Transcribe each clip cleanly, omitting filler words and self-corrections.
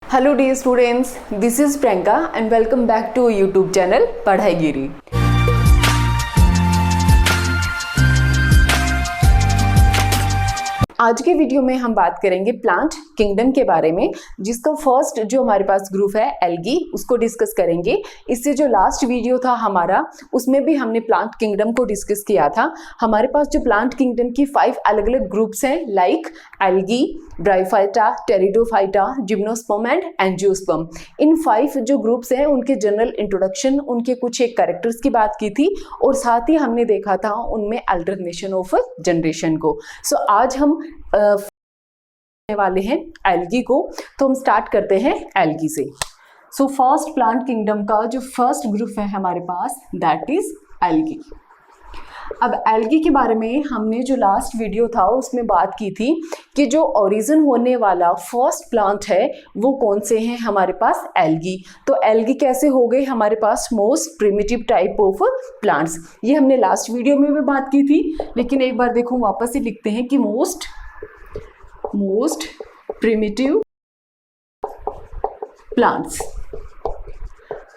Hello dear students, this is Priyanka and welcome back to YouTube channel Padhaigiri. आज के video में हम बात करेंगे प्लांट किंगडम के बारे में, जिसका फर्स्ट जो हमारे पास ग्रुप है एल्गी, उसको डिस्कस करेंगे। इससे जो लास्ट वीडियो था हमारा, उसमें भी हमने प्लांट किंगडम को डिस्कस किया था। हमारे पास जो प्लांट किंगडम की 5 अलग अलग ग्रुप्स हैं, like algae, bryophyta, pteridophyta, gymnosperm and angiosperm. इन 5 जो ग्रुप्स हैं उनके जनरल इंट्रोडक्शन, उनके कुछ एक कैरेक्टर्स की बात की थी और साथ ही हमने देखा था उनमें अल्टरनेशन ऑफ जनरेशन को। सो आज हम वाले हैं एल्गी को, तो हम स्टार्ट करते हैं एल्गी से। सो फर्स्ट प्लांट किंगडम का जो फर्स्ट ग्रुप है हमारे पास, दैट इज एल्गी। अब एल्गी के बारे में हमने जो लास्ट वीडियो था उसमें बात की थी कि जो ओरिजिन होने वाला फर्स्ट प्लांट है वो कौन से हैं हमारे पास, एल्गी। तो एल्गी कैसे हो गए हमारे पास most primitive type of plants, ये हमने लास्ट वीडियो में भी बात की थी, लेकिन एक बार देखो वापस से लिखते हैं कि मोस्ट प्रिमिटिव प्लांट्स।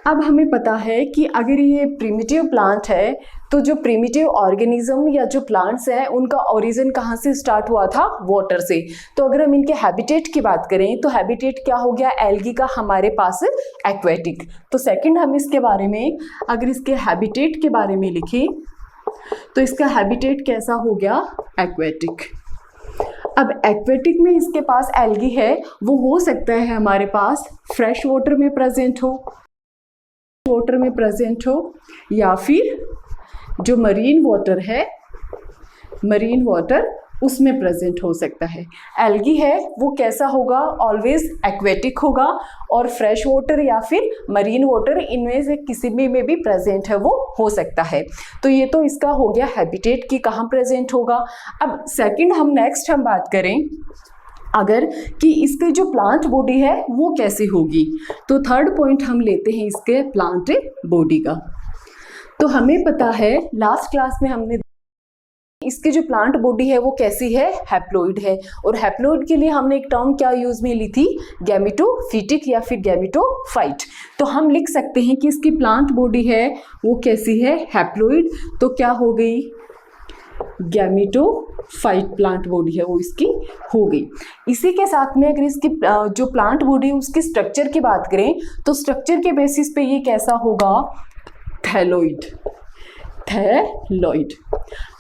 अब हमें पता है कि अगर ये प्रिमिटिव प्लांट है तो जो प्रिमिटिव ऑर्गेनिज्म या जो प्लांट्स हैं उनका ओरिजिन कहाँ से स्टार्ट हुआ था, वाटर से। तो अगर हम इनके हैबिटेट की बात करें तो हैबिटेट क्या हो गया एल्गी का हमारे पास, एक्वेटिक। तो सेकंड हम इसके बारे में अगर इसके हैबिटेट के बारे में लिखें तो इसका हैबिटेट कैसा हो गया, एक्वेटिक। अब एक्वेटिक में इसके पास एल्गी है, वो हो सकता है हमारे पास फ्रेश वाटर में प्रेजेंट हो या फिर जो मरीन वाटर है, मरीन वाटर उसमें प्रेजेंट हो सकता है। एल्गी है वो कैसा होगा, ऑलवेज एक्वेटिक होगा और फ्रेश वाटर या फिर मरीन वाटर इनमें से किसी में भी प्रेजेंट है वो हो सकता है। तो ये तो इसका हो गया हैबिटेट की कहाँ प्रेजेंट होगा। अब सेकंड हम बात करें अगर कि इसके जो प्लांट बॉडी है वो कैसी होगी, तो थर्ड पॉइंट हम लेते हैं इसके प्लांट बॉडी का। तो हमें पता है लास्ट क्लास में हमने इसकी जो प्लांट बॉडी है वो कैसी है, हैप्लॉइड है। और हैप्लॉइड के लिए हमने एक टर्म क्या यूज में ली थी, गैमेटोफिटिक या फिर गैमेटोफाइट। तो हम लिख सकते हैं कि इसकी प्लांट बॉडी है वो कैसी है, हैप्लॉइड। तो क्या हो गई, गैमेटोफाइट प्लांट बॉडी है वो इसकी हो गई। इसी के साथ में अगर इसकी जो प्लांट बॉडी है उसके स्ट्रक्चर की बात करें तो स्ट्रक्चर के बेसिस पे ये कैसा होगा, थैलोइड।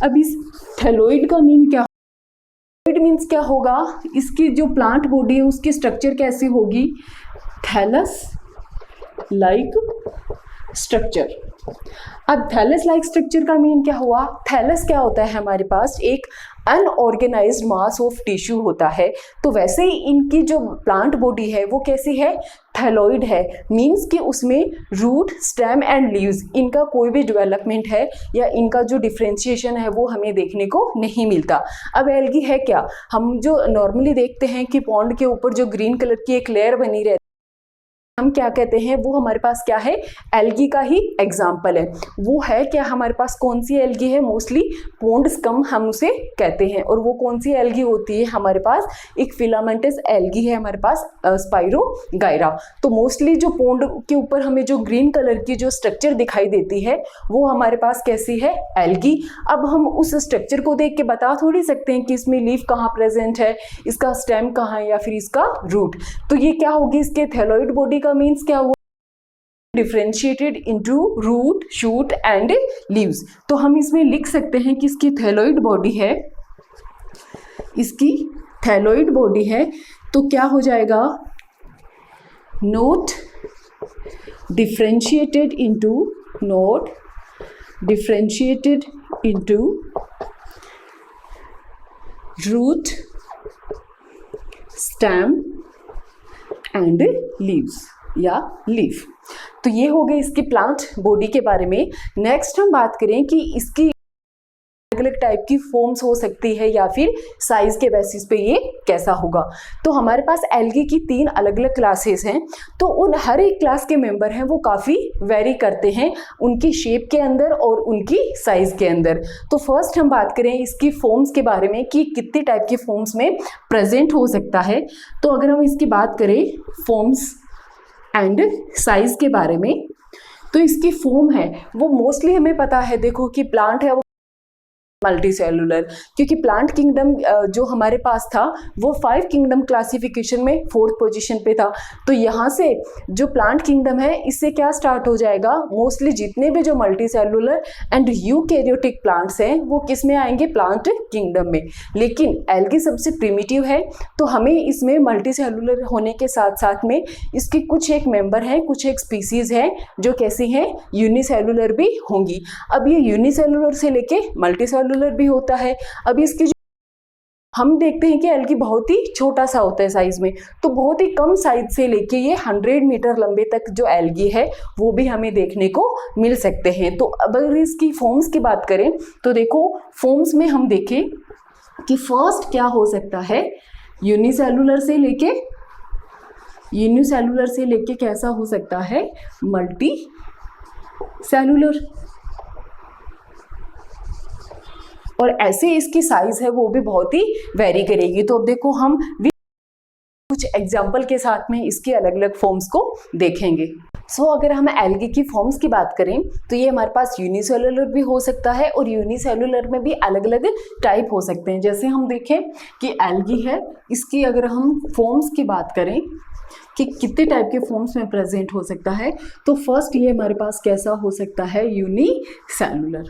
अब इस थैलोइड का मीन क्या, थैलोइड मीन्स क्या होगा, इसकी जो प्लांट बॉडी है उसकी स्ट्रक्चर कैसी होगी, थैलस लाइक स्ट्रक्चर। अब थैलस लाइक स्ट्रक्चर का मीन क्या हुआ, थैलस क्या होता है हमारे पास, एक अनऑर्गेनाइज्ड मास ऑफ टिश्यू होता है। तो वैसे ही इनकी जो प्लांट बॉडी है वो कैसी है, थैलोइड है। मीन्स कि उसमें रूट, स्टेम एंड लीव्स, इनका कोई भी डेवलपमेंट है या इनका जो डिफ्रेंशिएशन है वो हमें देखने को नहीं मिलता। अब एल्गी है क्या, हम जो नॉर्मली देखते हैं कि पॉन्ड के ऊपर जो ग्रीन कलर की एक लेयर बनी रहती है, हम क्या कहते हैं, वो हमारे पास क्या है, एल्गी का ही एग्जाम्पल है। वो है क्या हमारे पास, कौन सी एल्गी है, मोस्टली पॉन्ड स्कम हम उसे कहते हैं। और वो कौन सी एल्गी होती है हमारे पास, एक फिलामेंटस एल्गी है हमारे पास, स्पाइरोगाइरा। तो मोस्टली जो पॉन्ड के ऊपर हमें जो ग्रीन कलर की जो स्ट्रक्चर दिखाई देती है वो हमारे पास कैसी है, एल्गी। अब हम उस स्ट्रक्चर को देख के बता थोड़ी सकते हैं कि इसमें लीफ कहाँ प्रेजेंट है, इसका स्टेम कहाँ है या फिर इसका रूट। तो ये क्या होगी, इसके थैलोइड बॉडी का मीन्स क्या हुआ, differentiated into root, shoot and leaves. तो हम इसमें लिख सकते हैं कि इसकी थैलोइड बॉडी है, इसकी थैलोइड बॉडी है तो क्या हो जाएगा, not differentiated into root, stem and leaves या लीफ। तो ये हो गई इसकी प्लांट बॉडी के बारे में। नेक्स्ट हम बात करें कि इसकी अलग टाइप की फॉर्म्स हो सकती है या फिर साइज के बेसिस पे ये कैसा होगा। तो हमारे पास एल्गी की 3 अलग अलग क्लासेस हैं, तो उन हर एक क्लास के मेंबर हैं वो काफ़ी वेरी करते हैं उनकी शेप के अंदर और उनकी साइज के अंदर। तो फर्स्ट हम बात करें इसकी फॉर्म्स के बारे में कि कितने टाइप के फॉर्म्स में प्रेजेंट हो सकता है। तो अगर हम इसकी बात करें फॉर्म्स एंड साइज के बारे में, तो इसकी फॉर्म है वो मोस्टली हमें पता है, देखो कि प्लांट है वो मल्टी सेलुलर, क्योंकि प्लांट किंगडम जो हमारे पास था वो 5 किंगडम क्लासिफिकेशन में 4th पोजीशन पे था। तो यहाँ से जो प्लांट किंगडम है इससे क्या स्टार्ट हो जाएगा, मोस्टली जितने भी जो multi cellular and eukaryotic plants हैं वो किस में आएंगे, प्लांट किंगडम में। लेकिन एल्गी सबसे प्रिमिटिव है, तो हमें इसमें मल्टी सेलुलर होने के साथ साथ में इसके कुछ एक मेंबर हैं, कुछ एक स्पीसीज हैं जो कैसी हैं, यूनिसेलुलर भी होंगी। अब ये यूनिसेलुलर से लेके मल्टी सेलुलर भी होता है। अब इसकी जो हम देखते हैं कि एल्गी बहुत ही छोटा सा होता है साइज में, तो बहुत ही कम साइज से लेके ये 100 मीटर लंबे तक जो एल्गी है वो भी हमें देखने को मिल सकते हैं। तो अगर इसकी फॉर्म्स की बात करें तो देखो फॉर्म्स में हम देखें कि फर्स्ट क्या हो सकता है, यूनिसेलुलर से लेके कैसा हो सकता है, मल्टी सेलुलर। और ऐसे इसकी साइज है वो भी बहुत ही वेरी करेगी। तो अब देखो हम कुछ एग्जाम्पल के साथ में इसके अलग अलग फॉर्म्स को देखेंगे। अगर हम एल्गी की फॉर्म्स की बात करें तो ये हमारे पास यूनिसेलुलर भी हो सकता है और यूनिसेलुलर में भी अलग अलग टाइप हो सकते हैं। जैसे हम देखें कि एल्गी है, इसकी अगर हम फॉर्म्स की बात करें कि कितने टाइप के फॉर्म्स में प्रेजेंट हो सकता है, तो फर्स्ट ये हमारे पास कैसा हो सकता है, यूनिसेलुलर।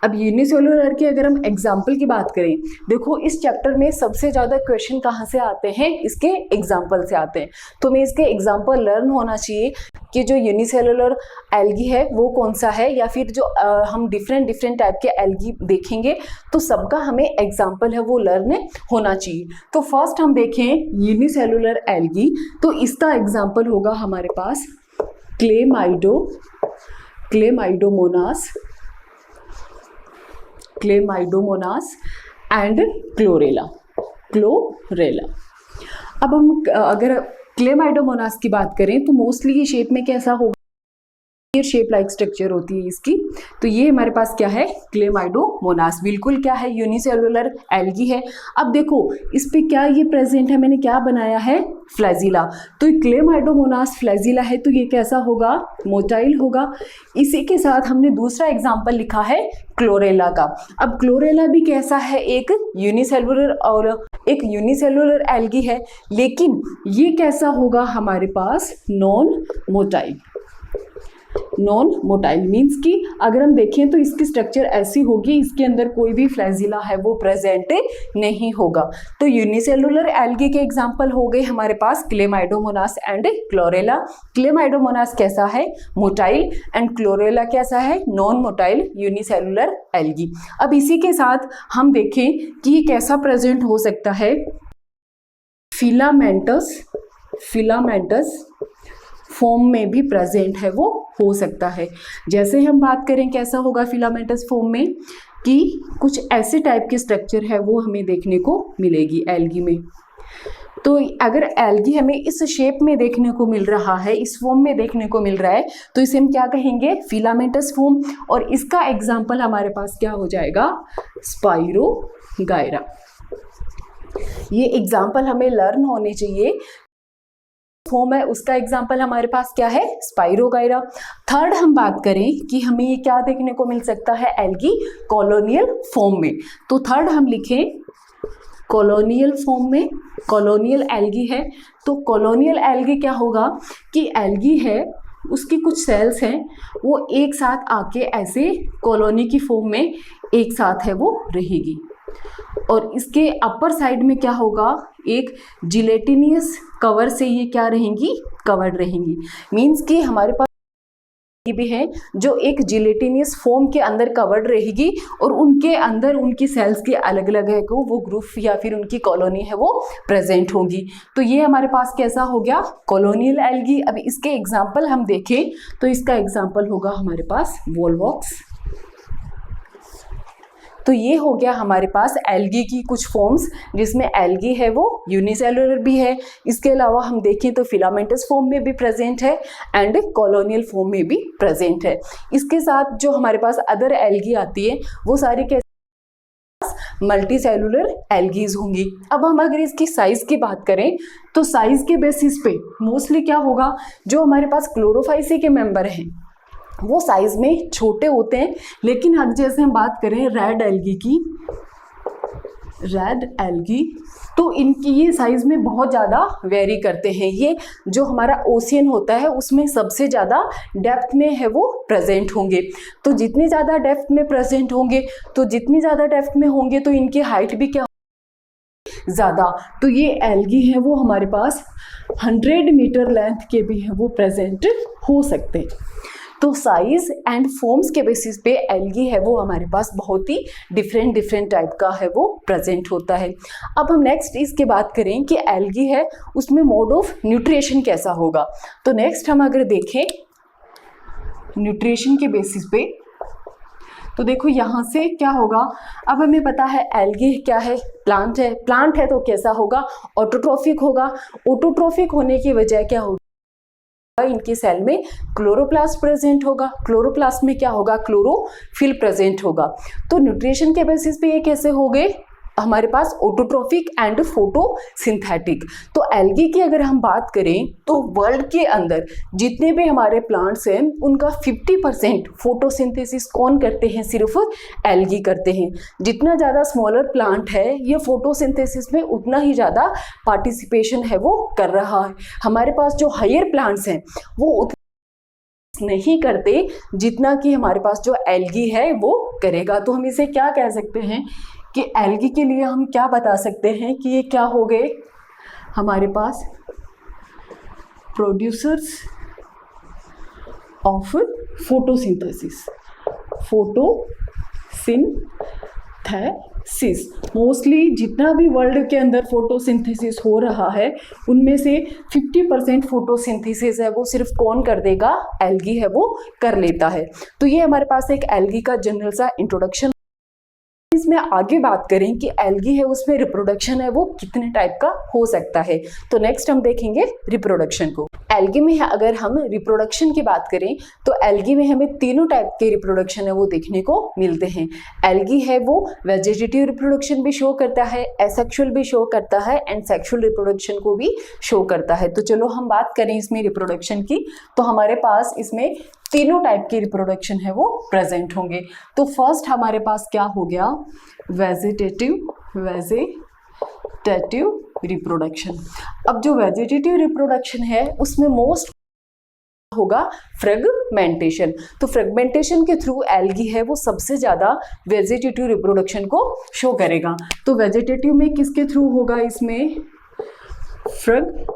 अब यूनिसेलुलर की अगर हम एग्जाम्पल की बात करें, देखो इस चैप्टर में सबसे ज़्यादा क्वेश्चन कहाँ से आते हैं, इसके एग्जाम्पल से आते हैं। तो हमें इसके एग्जाम्पल लर्न होना चाहिए कि जो यूनिसेलुलर एल्गी है वो कौन सा है, या फिर जो हम डिफरेंट टाइप के एल्गी देखेंगे तो सबका हमें एग्जाम्पल है वो लर्न होना चाहिए। तो फर्स्ट हम देखें यूनिसेलुलर एल्गी, तो इसका एग्जाम्पल होगा हमारे पास क्लेमाइडोमोनास एंड क्लोरेला। अब हम अगर क्लेमाइडोमोनास की बात करें तो मोस्टली ये शेप में कैसा होगा, शेप लाइक स्ट्रक्चर होती है इसकी। तो ये हमारे पास क्या है, क्लेमाइडोमोनास, बिल्कुल क्या है, यूनिसेलुलर एल्गी है। अब देखो इस पे क्या ये प्रेजेंट है, मैंने क्या बनाया है, फ्लैजिला। तो क्लेमाइडोमोनास फ्लैजिला है तो ये कैसा होगा, मोटाइल होगा। इसी के साथ हमने दूसरा एग्जाम्पल लिखा है क्लोरेला का। अब क्लोरेला भी कैसा है, एक यूनिसेलुलर और एक यूनिसेलुलर एल्गी है, लेकिन ये कैसा होगा हमारे पास, नॉन मोटाइल मीन्स कि अगर हम देखें तो इसकी स्ट्रक्चर ऐसी होगी, इसके अंदर कोई भी फ्लैजिला है वो प्रेजेंट नहीं होगा। तो यूनिसेलुलर एल्गी के एग्जांपल हो गए हमारे पास क्लेमाइडोमोनास एंड क्लोरेला। क्लेमाइडोमोनास कैसा है, मोटाइल, एंड क्लोरेला कैसा है, नॉन मोटाइल यूनिसेलुलर एल्गी। अब इसी के साथ हम देखें कि ये कैसा प्रेजेंट हो सकता है, फिलामेंटस फॉर्म में भी प्रेजेंट है वो हो सकता है। जैसे हम बात करें कैसा होगा फिलामेंटस फॉर्म में, कि कुछ ऐसे टाइप के स्ट्रक्चर है वो हमें देखने को मिलेगी एल्गी में। तो अगर एल्गी हमें इस शेप में देखने को मिल रहा है, इस फॉर्म में देखने को मिल रहा है, तो इसे हम क्या कहेंगे, फिलामेंटस फॉर्म। और इसका एग्जाम्पल हमारे पास क्या हो जाएगा, स्पाइरोगायरा। ये एग्जाम्पल हमें लर्न होने चाहिए। फॉर्म है उसका एग्जाम्पल हमारे पास क्या है, स्पाइरोगायरा। थर्ड हम बात करें कि हमें ये क्या देखने को मिल सकता है, एल्गी कॉलोनियल फॉर्म में। तो थर्ड हम लिखें कॉलोनियल फॉर्म में, कॉलोनियल एल्गी है। तो कॉलोनियल एल्गी क्या होगा कि एल्गी है, उसकी कुछ सेल्स हैं वो एक साथ आके ऐसे कॉलोनी की फॉर्म में एक साथ है वो रहेगी। और इसके अपर साइड में क्या होगा, एक जिलेटिनियस कवर से ये क्या रहेंगी, कवर्ड रहेंगी। मीन्स कि हमारे पास भी है जो एक जिलेटिनियस फॉर्म के अंदर कवर्ड रहेगी और उनके अंदर उनकी सेल्स के अलग अलग है को वो ग्रुप या फिर उनकी कॉलोनी है वो प्रेजेंट होगी। तो ये हमारे पास कैसा हो गया, कॉलोनियल एल्गी। अब इसके एग्जाम्पल हम देखें तो इसका एग्जाम्पल होगा हमारे पास वॉलवॉक्स। तो तो ये हो गया हमारे पास एल्गी की कुछ फॉर्म्स, जिसमें एल्गी है वो यूनिसेलुलर भी है, इसके अलावा हम देखें तो फिलामेंटस फॉर्म में भी प्रेजेंट है एंड कॉलोनियल फॉर्म में भी प्रेजेंट है। इसके साथ जो हमारे पास अदर एल्गी आती है वो सारी मल्टी सेलुलर एल्गीज होंगी। अब हम अगर इसकी साइज की बात करें तो साइज के बेसिस पे मोस्टली क्या होगा, जो हमारे पास क्लोरोफाइसी के मेंबर हैं वो साइज में छोटे होते हैं, लेकिन अब जैसे हम बात करें रेड एल्गी की, रेड एल्गी, तो इनकी ये साइज में बहुत ज़्यादा वेरी करते हैं। ये जो हमारा ओशियन होता है उसमें सबसे ज़्यादा डेप्थ में है वो प्रेजेंट होंगे। तो जितनी ज़्यादा डेप्थ में प्रेजेंट होंगे तो जितनी ज़्यादा डेप्थ में होंगे तो इनकी हाइट भी क्या ज़्यादा। तो ये एल्गी है वो हमारे पास 100 मीटर लेंथ के भी है वो प्रेजेंट हो सकते हैं। तो साइज एंड फॉर्म्स के बेसिस पे एल्गी है वो हमारे पास बहुत ही डिफरेंट टाइप का है वो प्रेजेंट होता है। अब हम नेक्स्ट इसके बात करें कि एल्गी है उसमें मोड ऑफ न्यूट्रिशन कैसा होगा। तो नेक्स्ट हम अगर देखें न्यूट्रिशन के बेसिस पे, तो देखो यहाँ से क्या होगा, अब हमें पता है एल्गी क्या है, प्लांट है। प्लांट है तो कैसा होगा, ऑटोट्रोफिक होगा। ऑटोट्रोफिक होने की वजह क्या होगी, इनके सेल में क्लोरोप्लास्ट प्रेजेंट होगा। क्लोरोप्लास्ट में क्या होगा, क्लोरोफिल प्रेजेंट होगा। तो न्यूट्रिशन के बेसिस पे ये कैसे हो गए हमारे पास, ऑटोट्रोफिक एंड फोटोसिंथेटिक। तो एल्गी की अगर हम बात करें तो वर्ल्ड के अंदर जितने भी हमारे प्लांट्स हैं उनका 50% फोटोसिंथेसिस कौन करते हैं, सिर्फ एल्गी करते हैं। जितना ज़्यादा स्मॉलर प्लांट है ये फोटोसिंथेसिस में उतना ही ज़्यादा पार्टिसिपेशन है वो कर रहा है। हमारे पास जो हायर प्लांट्स हैं वो उतना नहीं करते जितना कि हमारे पास जो एल्गी है वो करेगा। तो हम इसे क्या कह सकते हैं कि एल्गी के लिए हम क्या बता सकते हैं कि ये क्या हो गए हमारे पास, producers of photosynthesis. Photosynthesis mostly जितना भी वर्ल्ड के अंदर फोटोसिंथेसिस हो रहा है उनमें से 50% फोटोसिंथेसिस है वो सिर्फ कौन कर देगा, एल्गी है वो कर लेता है। तो ये हमारे पास एक एल्गी का जनरल सा इंट्रोडक्शन। इसमें आगे बात करें कि एल्गी है उसमें रिप्रोडक्शन है वो कितने टाइप का हो सकता है। तो नेक्स्ट हम देखेंगे रिप्रोडक्शन को। एल्गी में अगर हम रिप्रोडक्शन की बात करें तो एल्गी में हमें तीनों टाइप के रिप्रोडक्शन है वो देखने को मिलते हैं। एल्गी है वो वेजिटेटिव रिप्रोडक्शन भी शो करता है, एसेक्सुअल भी शो करता है एंड सेक्सुअल रिप्रोडक्शन को भी शो करता है। तो चलो हम बात करें इसमें रिप्रोडक्शन की, तो हमारे पास इसमें तीनों टाइप की रिप्रोडक्शन है वो प्रेजेंट होंगे। तो फर्स्ट हमारे पास क्या हो गया, वेजिटेटिव रिप्रोडक्शन। अब जो वेजिटेटिव रिप्रोडक्शन है उसमें मोस्ट होगा फ्रेगमेंटेशन। तो फ्रेगमेंटेशन के थ्रू एल्गी है वो सबसे ज़्यादा वेजिटेटिव रिप्रोडक्शन को शो करेगा। तो वेजिटेटिव में किसके थ्रू होगा, इसमें फ्रेगमेंटेशन।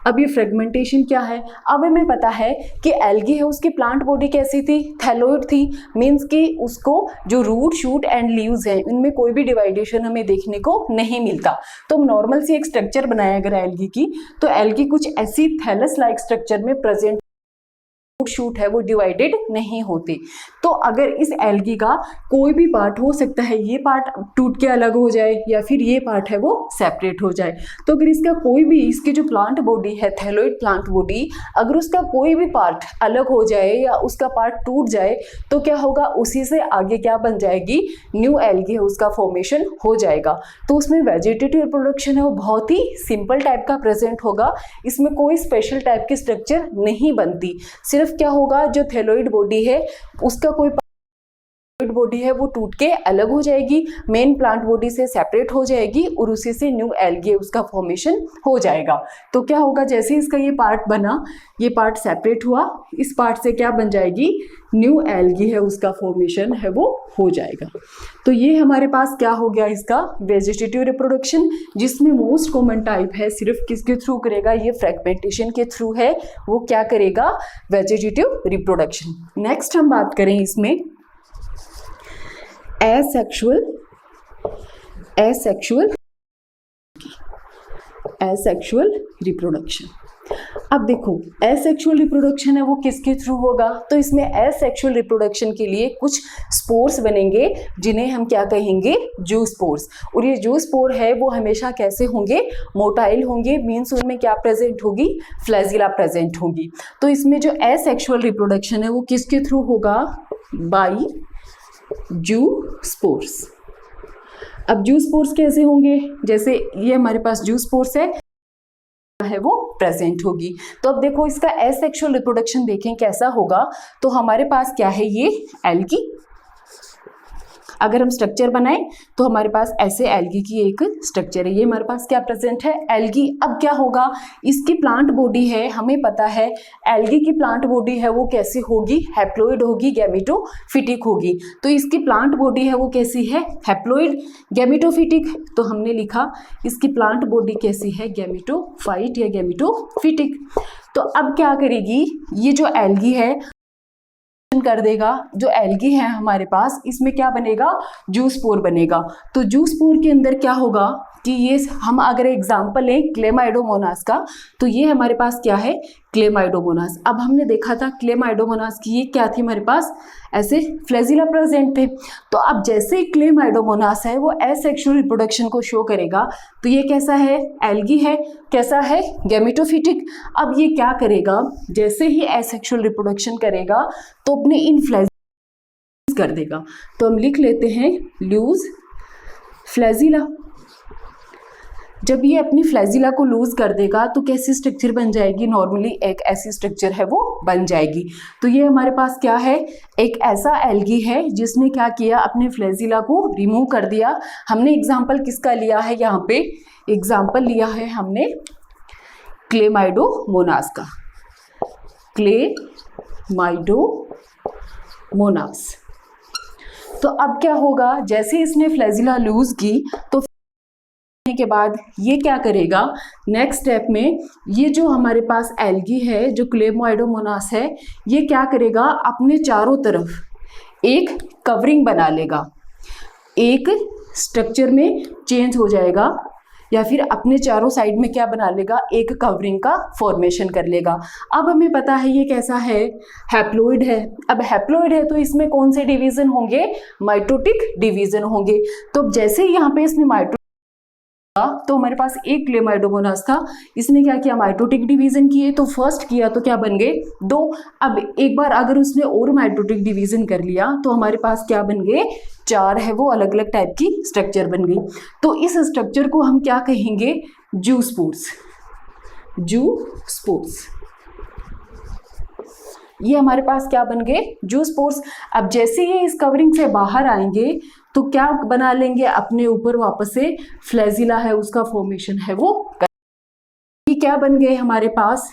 अब ये फ्रेगमेंटेशन क्या है, अब हमें पता है कि एल्गी है उसकी प्लांट बॉडी कैसी थी, थैलोइड थी, मींस कि उसको जो रूट शूट एंड लीव्स हैं इनमें कोई भी डिवाइडेशन हमें देखने को नहीं मिलता। तो हम नॉर्मल सी एक स्ट्रक्चर बनाया अगर एल्गी की, तो एल्गी कुछ ऐसी थैलस लाइक स्ट्रक्चर में प्रेजेंट शूट है वो डिवाइडेड नहीं होते। तो अगर इस एल्गी का कोई भी पार्ट हो सकता है, ये पार्ट टूट के अलग हो जाए या फिर ये पार्ट है वो सेपरेट हो जाए। तो अगर इसका कोई भी, इसकी जो प्लांट बॉडी है थैलोइड प्लांट बॉडी, अगर उसका कोई भी पार्ट अलग हो जाए या उसका पार्ट टूट जाए तो क्या होगा, उसी से आगे क्या बन जाएगी, न्यू एल्गी है उसका फॉर्मेशन हो जाएगा। तो उसमें वेजिटेटिव रिप्रोडक्शन है वो बहुत ही सिंपल टाइप का प्रेजेंट होगा, इसमें कोई स्पेशल टाइप की स्ट्रक्चर नहीं बनती। सिर्फ क्या होगा, जो थैलोइड बॉडी है उसका कोई बॉडी है वो टूट के अलग हो जाएगी, मेन प्लांट बॉडी से सेपरेट हो जाएगी और उसी से न्यू एल्गी उसका फॉर्मेशन हो जाएगा। तो क्या होगा, जैसे इसका ये पार्ट बना, ये पार्ट सेपरेट हुआ, इस पार्ट से क्या बन जाएगी, न्यू एल्गी है उसका फॉर्मेशन है वो हो जाएगा। तो ये हमारे पास क्या हो गया, इसका वेजिटेटिव रिप्रोडक्शन, जिसमें मोस्ट कॉमन टाइप है सिर्फ किसके थ्रू करेगा, ये फ्रेगमेंटेशन के थ्रू है, वो क्या करेगा, वेजिटेटिव रिप्रोडक्शन। नेक्स्ट हम बात करें इसमें एसेक्सुअल रिप्रोडक्शन। अब देखो एसेक्सुअल रिप्रोडक्शन है वो किसके थ्रू होगा, तो इसमें एसेक्सुअल रिप्रोडक्शन के लिए कुछ स्पोर्स बनेंगे जिन्हें हम क्या कहेंगे, जूस्पोर्स। और ये जूस्पोर है वो हमेशा कैसे होंगे, मोटाइल होंगे, मीन्स उनमें क्या प्रेजेंट होगी, फ्लैजिला प्रेजेंट होगी। तो इसमें जो एसेक्सुअल रिप्रोडक्शन है वो किसके थ्रू होगा, बाई जूस्पोर्स। अब जूस्पोर्स कैसे होंगे, जैसे ये हमारे पास जूस्पोर्स है वो प्रेजेंट होगी। तो अब देखो इसका एसेक्सुअल रिप्रोडक्शन देखें कैसा होगा, तो हमारे पास क्या है, ये एल्गी। अगर हम स्ट्रक्चर बनाएं तो हमारे पास ऐसे एल्गी की एक स्ट्रक्चर है, ये हमारे पास क्या प्रेजेंट है, एल्गी। अब क्या होगा, इसकी प्लांट बॉडी है, हमें पता है एल्गी की प्लांट बॉडी है वो कैसी होगी, हैप्लॉइड होगी, गैमेटोफिटिक होगी। तो इसकी प्लांट बॉडी है वो कैसी है, हैप्लॉइड गैमेटोफिटिक। तो हमने लिखा इसकी प्लांट बॉडी कैसी है, गैमेटोफाइट या गैमेटोफिटिक। तो अब क्या करेगी, ये जो एल्गी है कर देगा, जो एल्गी है हमारे पास इसमें क्या बनेगा, जूस्पोर बनेगा। तो जूस्पोर के अंदर क्या होगा कि ये हम अगर एग्जांपल लें क्लेमाइडोमोनास का, तो ये हमारे पास क्या है, क्लेमाइडोमोनास। अब हमने देखा था क्लेमाइडोमोनास की ये क्या थी, हमारे पास ऐसे फ्लैजिला प्रेजेंट थे। तो अब जैसे क्लेमाइडोमोनास है वो एसेक्सुअल रिप्रोडक्शन को शो करेगा, तो ये कैसा है, एल्गी है, कैसा है, गैमेटोफिटिक। अब ये क्या करेगा, जैसे ही एसेक्सुअल रिप्रोडक्शन करेगा तो अपने इन फ्लैजिला कर देगा। तो हम लिख लेते हैं लूज फ्लैजिला। जब ये अपनी फ्लैजिला को लूज कर देगा तो कैसी स्ट्रक्चर बन जाएगी, नॉर्मली एक ऐसी स्ट्रक्चर है वो बन जाएगी। तो ये हमारे पास क्या है, एक ऐसा एल्गी है जिसने क्या किया, अपने फ्लैजिला को रिमूव कर दिया। हमने एग्जांपल किसका लिया है, यहाँ पे एग्जांपल लिया है हमने क्लेमाइडोमोनास का, क्लेमाइडोमोनास। तो अब क्या होगा, जैसे इसने फ्लैजिला लूज की तो के बाद ये क्या करेगा, नेक्स्ट स्टेप में ये जो हमारे पास एल्गी है, जो क्लेमाइडोमोनास है, ये क्या करेगा, अपने चारों तरफ एक कवरिंग बना लेगा, एक स्ट्रक्चर में चेंज हो जाएगा, या फिर अपने चारों साइड में क्या बना लेगा, एक कवरिंग का फॉर्मेशन कर लेगा। अब हमें पता है ये कैसा है, हैप्लॉइड है। अब हैप्लॉइड है तो इसमें कौन से डिवीजन होंगे, माइटोटिक डिवीजन होंगे। तो जैसे ही यहाँ पे इसने माइटो तो हमारे पास एक क्लेमाइडोमोनास था, इसने क्या किया, माइटोटिक डिवीजन किए। तो फर्स्ट किया तो क्या बन गए, 2। अब एक बार अगर उसने और माइटोटिक डिवीजन कर लिया तो हमारे पास क्या बन गए, 4 है वो अलग अलग टाइप की स्ट्रक्चर बन गई। तो इस स्ट्रक्चर को हम क्या कहेंगे, जूस्पोर्स। जूस्पोर्स ये हमारे पास क्या बन गए, जूस्पोर्स। अब जैसे ये इस कवरिंग से बाहर आएंगे तो क्या बना लेंगे, अपने ऊपर वापस से फ्लैजिला है उसका फॉर्मेशन है वो क्या बन गए, हमारे पास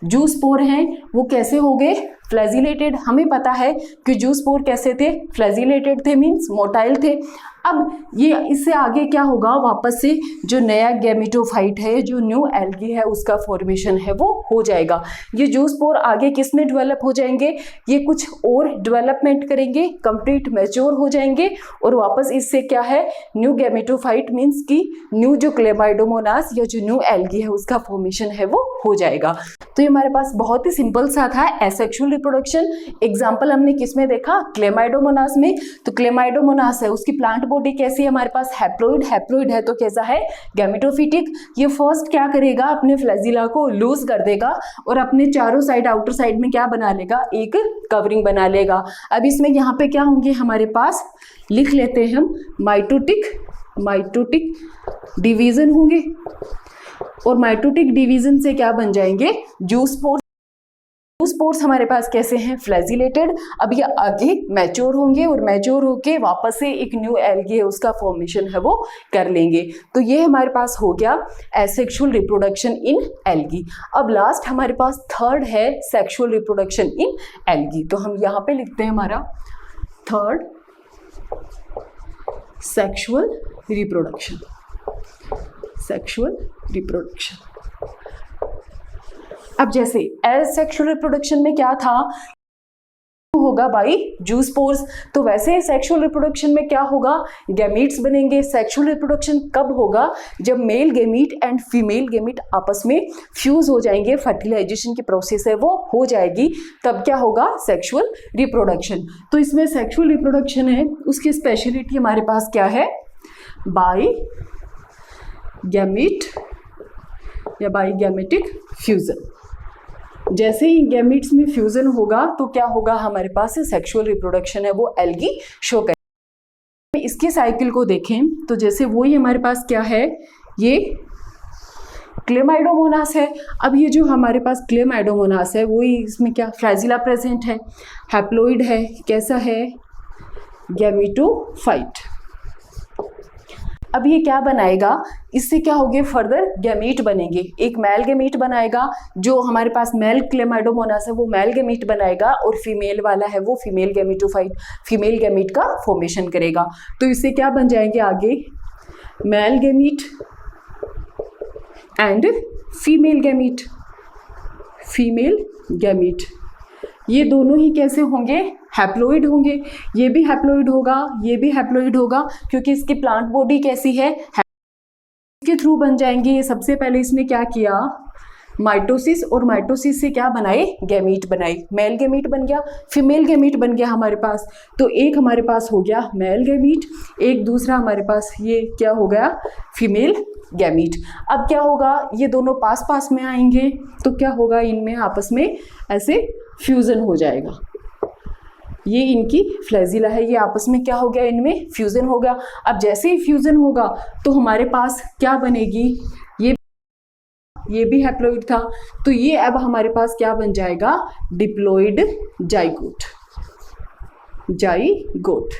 जूस्पोर हैं वो कैसे हो गए, फ्लैजिलेटेड। हमें पता है कि जूस्पोर कैसे थे, फ्लैजिलेटेड थे, मीन्स मोटाइल थे। अब ये इससे आगे क्या होगा, वापस से जो नया गैमेटोफाइट है, जो न्यू एल्गी है, उसका फॉर्मेशन है वो हो जाएगा। ये जूस्पोर आगे किस में डेवलप हो जाएंगे, ये कुछ और डेवलपमेंट करेंगे, कंप्लीट मैच्योर हो जाएंगे और वापस इससे क्या है, न्यू गैमेटोफाइट मीन्स की न्यू जो क्लेमाइडोमोनास या जो न्यू एल्गी है उसका फॉर्मेशन है वो हो जाएगा। तो ये हमारे पास बहुत ही सिंपल सा था एसेक्सुअल रिप्रोडक्शन। एग्जाम्पल हमने किस में देखा, क्लेमाइडोमोनास में। तो क्लेमाइडोमोनास है उसकी प्लांट बॉडी कैसी है, हमारे पास हैप्लॉइड। हैप्लॉइड है तो कैसा है, गैमेटोफिटिक। ये फर्स्ट क्या करेगा, अपने फ्लैजिला को लूज कर देगा और अपने चारों साइड, आउटर साइड में क्या बना लेगा, एक कवरिंग बना लेगा। अब इसमें यहाँ पे क्या होंगे, हमारे पास लिख लेते हैं हम माइटोटिक डिवीजन होंगे और माइटोटिक डिवीजन से क्या बन जाएंगे, जूस्पोर्स। जूस्पोर्स हमारे पास कैसे हैं, फ्लैजिलेटेड। अब ये आगे मैच्योर होंगे और मैच्योर होके वापस से एक न्यू एल्गी है उसका फॉर्मेशन है वो कर लेंगे। तो ये हमारे पास हो गया एसेक्सुअल रिप्रोडक्शन इन एल्गी। अब लास्ट हमारे पास थर्ड है सेक्सुअल रिप्रोडक्शन इन एल्गी। तो हम यहाँ पे लिखते हैं हमारा third sexual reproduction. Sexual reproduction, अब जैसे एसेक्सुअल रिप्रोडक्शन में क्या था, होगा बाई जूस्पोर्स। तो वैसे सेक्सुअल रिप्रोडक्शन में क्या होगा, गैमीट्स बनेंगे। सेक्सुअल रिप्रोडक्शन कब होगा, जब male gamete and female gamete आपस में फ्यूज हो जाएंगे, फर्टिलाइजेशन की प्रोसेस है वो हो जाएगी, तब क्या होगा, सेक्सुअल रिप्रोडक्शन। तो इसमें सेक्सुअल रिप्रोडक्शन है, उसकी स्पेशलिटी हमारे पास क्या है, बाई गैमीट या बाई गैमेटिक फ्यूजन। जैसे ही गैमीट्स में फ्यूजन होगा तो क्या होगा, हमारे पास सेक्सुअल रिप्रोडक्शन है वो एल्गी शो करेगी। इसके साइकिल को देखें तो जैसे वही हमारे पास क्या है, ये क्लेमाइडोमोनास है। अब ये जो हमारे पास क्लेमाइडोमोनास है वही, इसमें क्या फ्लैजिला प्रेजेंट है, हैप्लोइड है, कैसा है, गैमेटोफाइट। अब ये क्या बनाएगा, इससे क्या होगे, फर्दर गैमीट बनेंगे। एक मेल गैमीट बनाएगा, जो हमारे पास मेल क्लेमाइडोमोनास है वो मेल गैमीट बनाएगा, और फीमेल वाला है वो फीमेल गैमेटोफाइट, फीमेल गैमीट का फॉर्मेशन करेगा। तो इससे क्या बन जाएंगे आगे, male gamete and female gamete, female gamete. ये दोनों ही कैसे होंगे, हैप्लोइड होंगे। ये भी हैप्लोइड होगा, ये भी हैप्लोइड होगा, क्योंकि इसकी प्लांट बॉडी कैसी है, इसके थ्रू बन जाएंगे। ये सबसे पहले इसने क्या किया, माइटोसिस, और माइटोसिस से क्या बनाए, गैमीट बनाए। मेल गैमीट बन गया, फीमेल गैमीट बन गया हमारे पास। तो एक हमारे पास हो गया मेल गैमीट, एक दूसरा हमारे पास ये क्या हो गया, फीमेल गैमीट। अब क्या होगा, ये दोनों पास पास में आएंगे तो क्या होगा, इनमें आपस में ऐसे फ्यूजन हो जाएगा। ये इनकी फ्लैजिला है, ये आपस में क्या हो गया, इनमें फ्यूजन हो गया। अब जैसे ही फ्यूजन होगा तो हमारे पास क्या बनेगी, ये भी हैप्लोइड था, तो ये अब हमारे पास क्या बन जाएगा, डिप्लॉइड जाइगोट, जाइगोट।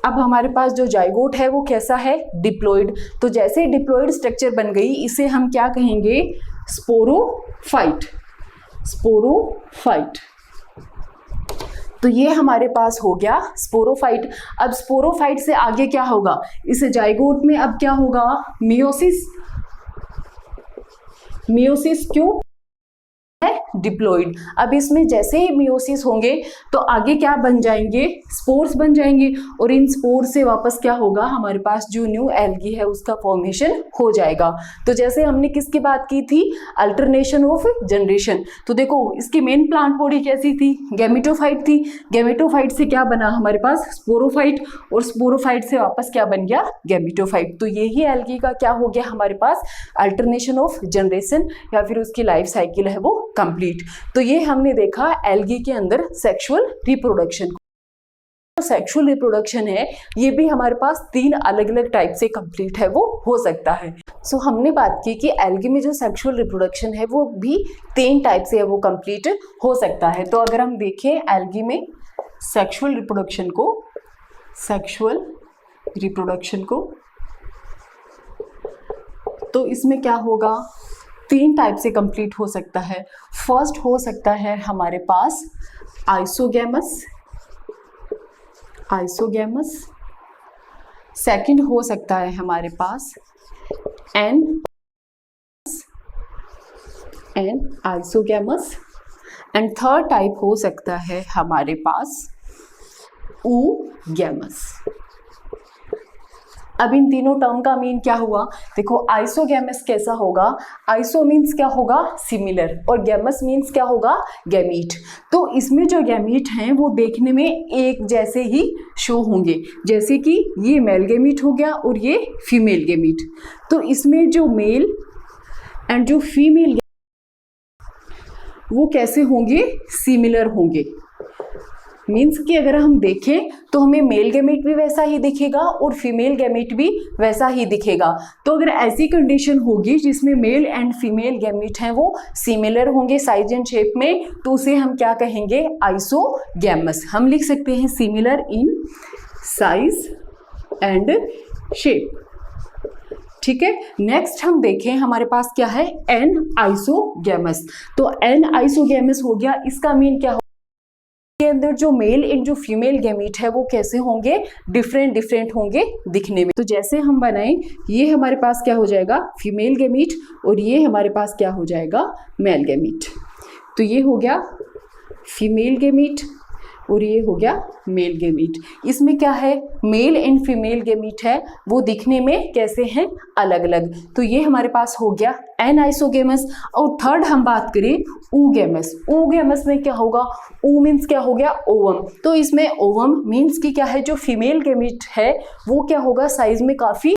अब हमारे पास जो जाइगोट है वो कैसा है, डिप्लॉइड। तो जैसे ही डिप्लॉइड स्ट्रक्चर बन गई, इसे हम क्या कहेंगे, स्पोरोफाइट, स्पोरोफाइट। तो ये हमारे पास हो गया स्पोरोफाइट। अब स्पोरोफाइट से आगे क्या होगा, इस जाइगोट में अब क्या होगा, मियोसिस। मियोसिस क्यों है, डिप्लॉइड। अब इसमें जैसे ही मियोसिस होंगे तो आगे क्या बन जाएंगे, स्पोर्स बन जाएंगे, और इन स्पोर से वापस क्या होगा, हमारे पास जो न्यू एल्गी है उसका फॉर्मेशन हो जाएगा। तो जैसे हमने किसकी बात की थी, अल्टरनेशन ऑफ जनरेशन। तो देखो इसकी मेन प्लांट बॉडी कैसी थी, गैमेटोफाइट थी। गैमेटोफाइट से क्या बना हमारे पास, स्पोरोफाइट, और स्पोरोफाइट से वापस क्या बन गया, गैमेटोफाइट। तो यही एल्गी का क्या हो गया हमारे पास, अल्टरनेशन ऑफ जनरेशन, या फिर उसकी लाइफ साइकिल है वो कंप्लीट। तो ये हमने देखा एल्गी के अंदर सेक्सुअल रिप्रोडक्शन। सेक्सुअल रिप्रोडक्शन है ये भी हमारे पास 3 अलग अलग टाइप से कंप्लीट है वो हो सकता है। सो हमने बात की कि एल्गी में जो सेक्सुअल रिप्रोडक्शन है वो भी 3 टाइप से है वो कंप्लीट हो सकता है। तो अगर हम देखें एल्गी में सेक्सुअल रिप्रोडक्शन को, सेक्सुअल रिप्रोडक्शन को, तो इसमें क्या होगा, 3 टाइप से कंप्लीट हो सकता है। फर्स्ट हो सकता है हमारे पास आइसोगैमस, आइसोगैमस। सेकंड हो सकता है हमारे पास anisogamous, and third type हो सकता है हमारे पास ऊगैमस। अब इन तीनों टर्म का मीन क्या हुआ, देखो आइसोगैमस कैसा होगा, आइसो मीन्स क्या होगा, सिमिलर, और गैमस मीन्स क्या होगा, गैमीट। तो इसमें जो गैमीट हैं वो देखने में एक जैसे ही शो होंगे, जैसे कि ये मेल गैमीट हो गया और ये फीमेल गैमीट। तो इसमें जो मेल एंड जो फीमेल वो कैसे होंगे, सिमिलर होंगे। मीन्स कि अगर हम देखें तो हमें मेल गैमेट भी वैसा ही दिखेगा और फीमेल गैमेट भी वैसा ही दिखेगा। तो अगर ऐसी कंडीशन होगी जिसमें मेल एंड फीमेल गैमेट हैं वो सिमिलर होंगे साइज एंड शेप में, तो उसे हम क्या कहेंगे, आइसोगैमस। हम लिख सकते हैं similar in size and shape. ठीक है, नेक्स्ट हम देखें हमारे पास क्या है, एन आइसोगैमस। तो एन आइसोगैमस हो गया, इसका मीन क्या के अंदर जो मेल एंड जो फीमेल गैमीट है वो कैसे होंगे, डिफरेंट होंगे दिखने में। तो जैसे हम बनाएं, ये हमारे पास क्या हो जाएगा, फीमेल गैमीट, और ये हमारे पास क्या हो जाएगा, मेल गैमीट। तो ये हो गया फीमेल गेमीट और ये हो गया मेल गेमीट। इसमें क्या है, मेल एंड फीमेल गेमीट है वो दिखने में कैसे हैं, अलग अलग। तो ये हमारे पास हो गया एनाइसोगेमस। और थर्ड हम बात करें oogamous। oogamous में क्या होगा, ओ मीन्स क्या हो गया, ओवम। तो इसमें ओवम मीन्स की क्या है, जो फीमेल गेमीट है वो क्या होगा, साइज में काफी,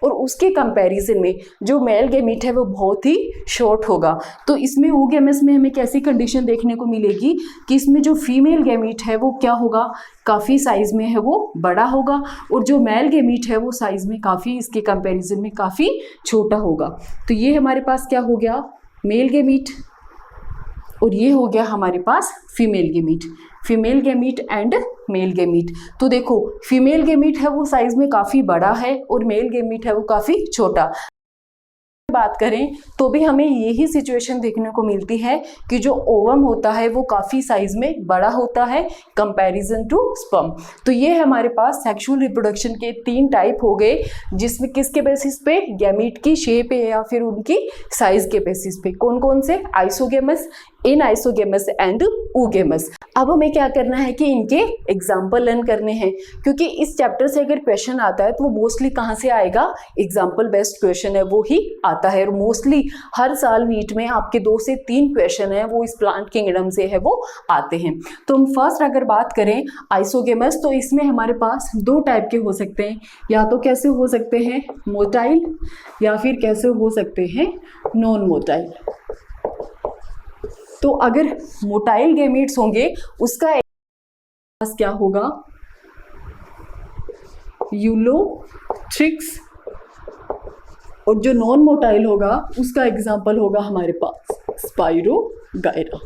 और उसके कंपैरिजन में जो मेल गेमीट है वो बहुत ही शॉर्ट होगा। तो इसमें oogamous में हमें कैसी कंडीशन देखने को मिलेगी कि इसमें जो फीमेल गेमीट है वो क्या होगा, काफ़ी साइज में है वो बड़ा होगा, और जो मेल गेमीट है वो साइज में काफ़ी, इसके कंपैरिजन में काफ़ी छोटा होगा। तो ये हमारे पास क्या हो गया, मेल गेमीट, और ये हो गया हमारे पास female gamete. Female gamete and male gamete. तो देखो फीमेल गेमीट है वो साइज में काफ़ी बड़ा है और मेल गेमीट है वो काफ़ी छोटा। बात करें तो भी हमें यही सिचुएशन देखने को मिलती है कि जो ओवम होता है वो काफ़ी साइज में बड़ा होता है कंपैरिजन टू स्पर्म। तो ये हमारे पास सेक्सुअल रिप्रोडक्शन के 3 टाइप हो गए, जिसमें किसके बेसिस पे, गैमीट की शेप या फिर उनकी साइज के बेसिस पे। कौन कौन से, आइसोगेमस, इनआइसोगेमस एंड oogamous। अब हमें क्या करना है कि इनके एग्जाम्पल लर्न करने हैं, क्योंकि इस चैप्टर से अगर क्वेश्चन आता है तो वो मोस्टली कहाँ से आएगा, एग्जाम्पल बेस्ड क्वेश्चन है वो ही आता है। और मोस्टली हर साल नीट में आपके 2 से 3 क्वेश्चन है वो इस प्लांट किंगडम से है वो आते हैं। तो हम फर्स्ट अगर बात करें आइसोगेमस, तो इसमें हमारे पास 2 टाइप के हो सकते हैं, या तो कैसे हो सकते हैं, मोटाइल, या फिर कैसे हो सकते हैं नॉन मोटाइल। तो अगर मोटाइल गेमीट्स होंगे उसका क्या होगा, यूलोथ्रिक्स, और जो नॉन मोटाइल होगा उसका एग्जाम्पल होगा हमारे पास स्पाइरोगायरा।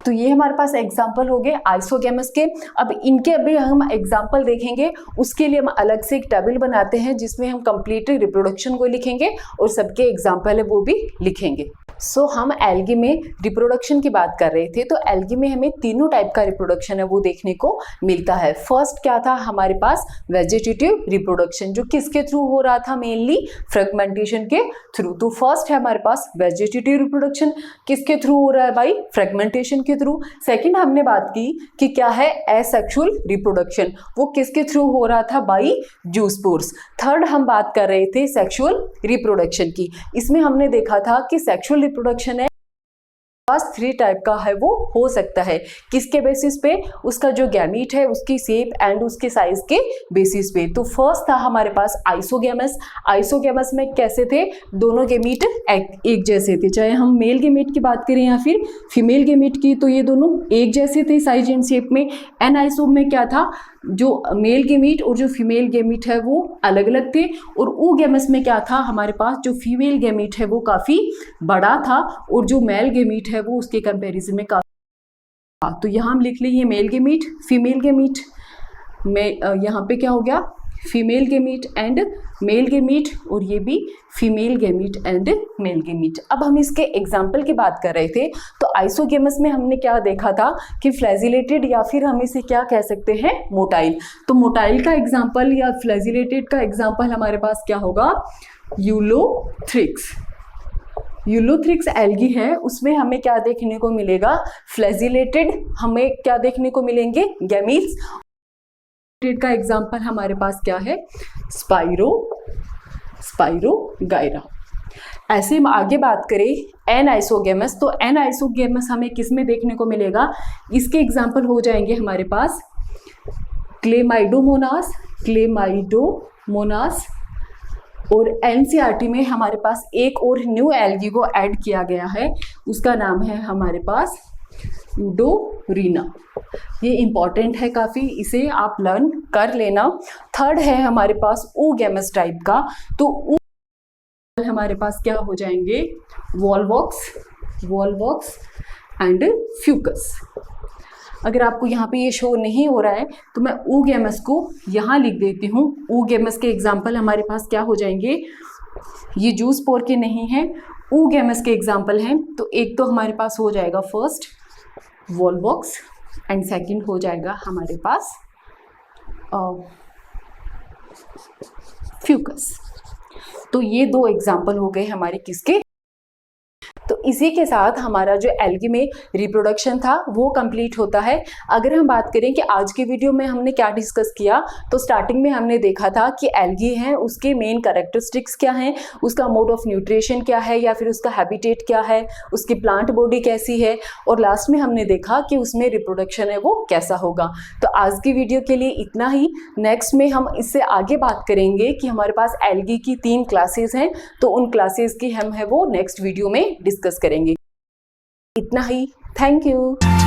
तो ये हमारे पास एग्जाम्पल हो गए आइसोगेमस के। अब इनके अभी हम एग्जाम्पल देखेंगे, उसके लिए हम अलग से एक टेबल बनाते हैं जिसमें हम कंप्लीट रिप्रोडक्शन को लिखेंगे और सबके एग्जाम्पल है वो भी लिखेंगे। सो हम एल्गी में रिप्रोडक्शन की बात कर रहे थे, तो एल्गी में हमें तीनों टाइप का रिप्रोडक्शन है वो देखने को मिलता है। फर्स्ट क्या था हमारे पास, वेजिटेटिव रिप्रोडक्शन, जो किसके थ्रू हो रहा था, मेनली फ्रेगमेंटेशन के थ्रू। तो फर्स्ट है हमारे पास वेजिटेटिव रिप्रोडक्शन, किसके थ्रू हो रहा है भाई, फ्रेगमेंटेशन के थ्रू। सेकेंड हमने बात की कि क्या है एसेक्सुअल रिप्रोडक्शन, वो किसके थ्रू हो रहा था, बाई जूस्पोर्स। थर्ड हम बात कर रहे थे सेक्सुअल रिप्रोडक्शन की, इसमें हमने देखा था कि सेक्सुअल रिप्रोडक्शन है पास 3 टाइप का है वो हो सकता है, किसके बेसिस पे, उसका जो गैमीट है उसकी शेप एंड उसके साइज के बेसिस पे। तो फर्स्ट था हमारे पास आइसोगेमस। आइसोगेमस में कैसे थे, दोनों गेमीट एक जैसे थे, चाहे हम मेल गेमीट की बात करें या फिर फीमेल गेमीट की, तो ये दोनों एक जैसे थे साइज एंड शेप में। एनाइसो में क्या था, जो मेल गेमीट और जो फीमेल गेमीट है वो अलग अलग थे। और oogamous में क्या था, हमारे पास जो फीमेल गेमीट है वो काफ़ी बड़ा था और जो मेल गेमीट है वो उसके कंपैरिजन में काफ़ी। तो यहाँ हम लिख लिए मेल गेमीट, फीमेल गेमीट में, यहाँ पे क्या हो गया, female gamete and male gamete, और ये भी female gamete and male gamete. अब हम इसके एग्जाम्पल की बात कर रहे थे, तो आइसोगेमस में हमने क्या देखा था कि फ्लैजिलेटेड, या फिर हम इसे क्या कह सकते हैं, मोटाइल। तो मोटाइल का एग्जाम्पल या फ्लैजिलेटेड का एग्जाम्पल हमारे पास क्या होगा, यूलोथ्रिक्स। यूलोथ्रिक्स एल्गी है, उसमें हमें क्या देखने को मिलेगा, फ्लैजिलेटेड हमें क्या देखने को मिलेंगे, गैमीट्स। का एग्जाम्पल हमारे पास क्या है, स्पाइरोगायरा। ऐसे हम आगे बात करें एनाइसोगेमस, तो एनाइसोगेमस हमें किस में देखने को मिलेगा, इसके एग्जाम्पल हो जाएंगे हमारे पास क्लेमाइडोमोनास, और एनसीईआरटी में हमारे पास एक और न्यू एल्गी को ऐड किया गया है, उसका नाम है हमारे पास यूडोरीना। ये इंपॉर्टेंट है काफ़ी, इसे आप लर्न कर लेना। थर्ड है हमारे पास oogamous टाइप का, तो हमारे पास क्या हो जाएंगे, वॉलवॉक्स एंड फ्यूकस। अगर आपको यहाँ पे ये शो नहीं हो रहा है तो मैं oogamous को यहाँ लिख देती हूँ। oogamous के एग्जाम्पल हमारे पास क्या हो जाएंगे, ये जूस पोर के नहीं है, oogamous के एग्जाम्पल हैं। तो एक तो हमारे पास हो जाएगा फर्स्ट वॉलवॉक्स एंड सेकंड हो जाएगा हमारे पास फ्यूकस। तो ये 2 एग्जाम्पल हो गए हमारे किसके, तो इसी के साथ हमारा जो एल्गी में रिप्रोडक्शन था वो कंप्लीट होता है। अगर हम बात करें कि आज के वीडियो में हमने क्या डिस्कस किया, तो स्टार्टिंग में हमने देखा था कि एल्गी है उसके मेन कैरेक्टरिस्टिक्स क्या हैं, उसका मोड ऑफ न्यूट्रिशन क्या है या फिर उसका हैबिटेट क्या है, उसकी प्लांट बॉडी कैसी है, और लास्ट में हमने देखा कि उसमें रिप्रोडक्शन है वो कैसा होगा। तो आज की वीडियो के लिए इतना ही। नेक्स्ट में हम इससे आगे बात करेंगे कि हमारे पास एल्गी की 3 क्लासेस हैं, तो उन क्लासेस की हम है वो नेक्स्ट वीडियो में डिस्कस करेंगे। इतना ही। Thank you.